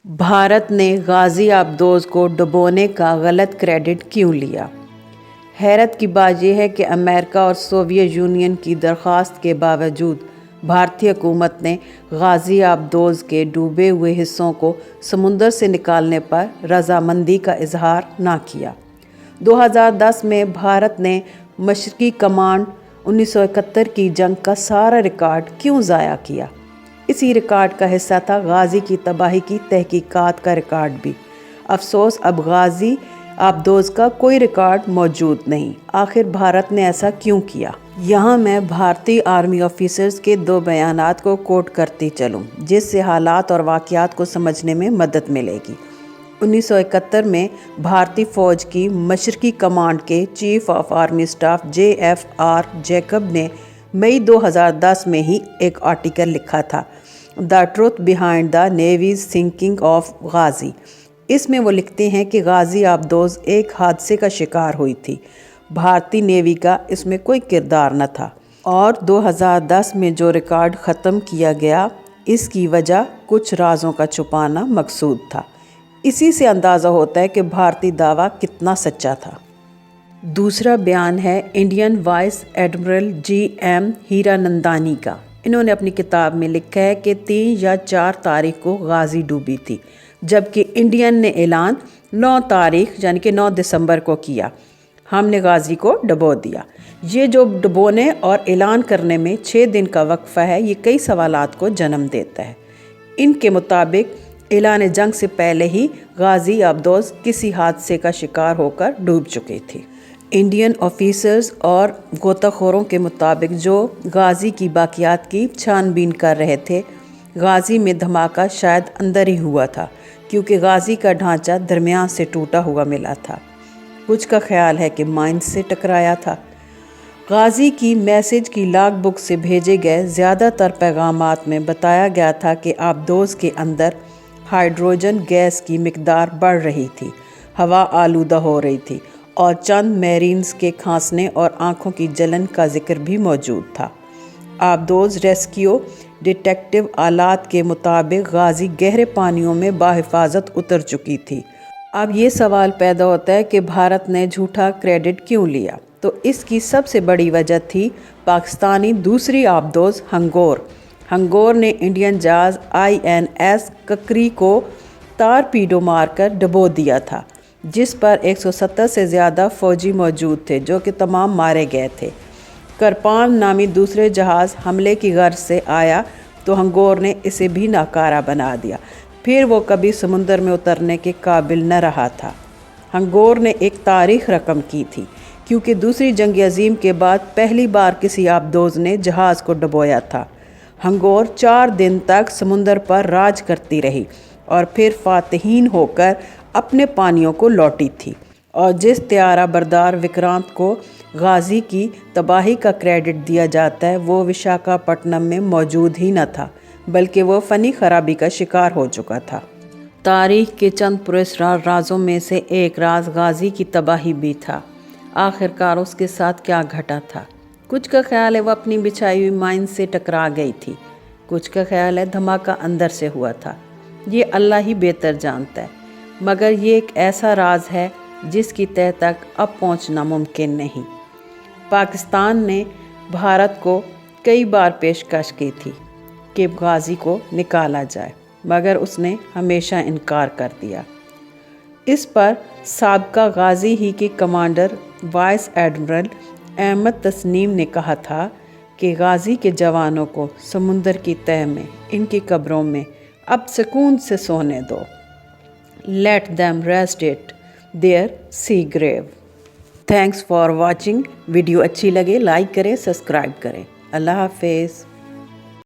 भारत ने गाजी आबदोज को डुबोने का गलत क्रेडिट क्यों लिया? हैरत की बात यह है कि अमेरिका और सोवियत यूनियन की दरख्वास्त के बावजूद भारतीय हुकूमत ने गाजी आबदोज के डूबे हुए हिस्सों को समुंदर से निकालने पर रजामंदी का इजहार ना किया। 2010 में भारत ने मशरकी कमांड 1971 की जंग का सारा रिकॉर्ड क्यों ज़ाया किया? इसी रिकॉर्ड का हिस्सा था गाजी की तबाही की तहकीकात का रिकॉर्ड भी। अफसोस अब गाजी आबदोज का कोई रिकॉर्ड मौजूद नहीं। आखिर भारत ने ऐसा क्यों किया? यहाँ मैं भारतीय आर्मी ऑफिसर्स के 2 बयानात को कोट करती चलूँ, जिससे हालात और वाक़यात को समझने में मदद मिलेगी। 1971 में भारतीय फ़ौज की मशरकी कमांड के chief of army staff JFR Jacob ने मई 2010 में ही एक आर्टिकल लिखा था, the truth behind the navy's sinking of Ghazi. इसमें वो लिखते हैं कि गाजी आबदोज एक हादसे का शिकार हुई थी। भारतीय नेवी का इसमें कोई किरदार न था और 2010 में जो रिकॉर्ड ख़त्म किया गया, इसकी वजह कुछ राजों का छुपाना मकसूद था। इसी से अंदाज़ा होता है कि भारतीय दावा कितना सच्चा था। दूसरा बयान है Indian vice admiral GM Hiranandani का। इन्होंने अपनी किताब में लिखा है कि 3 या 4 तारीख को गाजी डूबी थी, जबकि इंडियन ने ऐलान 9 तारीख यानी कि 9 दिसंबर को किया, हमने गाजी को डुबो दिया। ये जो डुबोने और ऐलान करने में 6 दिन का वक्फा है, ये कई सवालात को जन्म देता है। इनके मुताबिक ऐलान जंग से पहले ही गाजी आबदोज किसी हादसे का शिकार होकर डूब चुकी थी। इंडियन ऑफिसर्स और गोताखोरों के मुताबिक जो गाजी की बाकियात की छानबीन कर रहे थे, गाजी में धमाका शायद अंदर ही हुआ था, क्योंकि गाजी का ढांचा दरमियान से टूटा हुआ मिला था। कुछ का ख्याल है कि माइन से टकराया था। गाजी की मैसेज की लॉग बुक से भेजे गए ज़्यादातर पैगामात में बताया गया था कि आबदोज के अंदर हाइड्रोजन गैस की मिकदार बढ़ रही थी, हवा आलूदा हो रही थी और चंद मैरीन्स के खांसने और आंखों की जलन का जिक्र भी मौजूद था। आबदोज रेस्क्यू डिटेक्टिव आलात के मुताबिक गाजी गहरे पानियों में बाहिफाजत उतर चुकी थी। अब ये सवाल पैदा होता है कि भारत ने झूठा क्रेडिट क्यों लिया? तो इसकी सबसे बड़ी वजह थी पाकिस्तानी दूसरी आबदोज हंगोर ने इंडियन जहाज INS ककरी को तारपीडो मारकर डुबो दिया था, जिस पर 170 से ज़्यादा फ़ौजी मौजूद थे, जो कि तमाम मारे गए थे। करपान नामी दूसरे जहाज़ हमले की गर्ज से आया तो हंगोर ने इसे भी नाकारा बना दिया। फिर वो कभी समुंदर में उतरने के काबिल न रहा था। हंगोर ने एक तारीख रकम की थी, क्योंकि दूसरी जंग अजीम के बाद पहली बार किसी आबदोज ने जहाज़ को डुबोया था। हंगोर 4 दिन तक समुंदर पर राज करती रही और फिर फातहीन होकर अपने पानियों को लौटी थी। और जिस त्यारा बरदार विक्रांत को गाजी की तबाही का क्रेडिट दिया जाता है, वो विशाखापट्टनम में मौजूद ही न था, बल्कि वो फ़नी खराबी का शिकार हो चुका था। तारीख के चंद पुरस्कार राजों में से एक राज गाजी की तबाही भी था। आखिरकार उसके साथ क्या घटा था? कुछ का ख्याल है वो अपनी बिछाई हुई माइन से टकरा गई थी, कुछ का ख्याल है धमाका अंदर से हुआ था। ये अल्लाह ही बेहतर जानता है, मगर ये एक ऐसा राज है जिसकी तह तक अब पहुंचना मुमकिन नहीं। पाकिस्तान ने भारत को कई बार पेशकश की थी कि गाजी को निकाला जाए, मगर उसने हमेशा इनकार कर दिया। इस पर साबका गाजी ही के commander vice admiral Ahmed Tasneem ने कहा था कि गाजी के जवानों को समुंदर की तह में इनकी कब्रों में अब सुकून से सोने दो। Let them rest it there sea grave. Thanks for watching. Video अच्छी लगे लाइक करें, सब्सक्राइब करें। अल्लाह हाफिज़।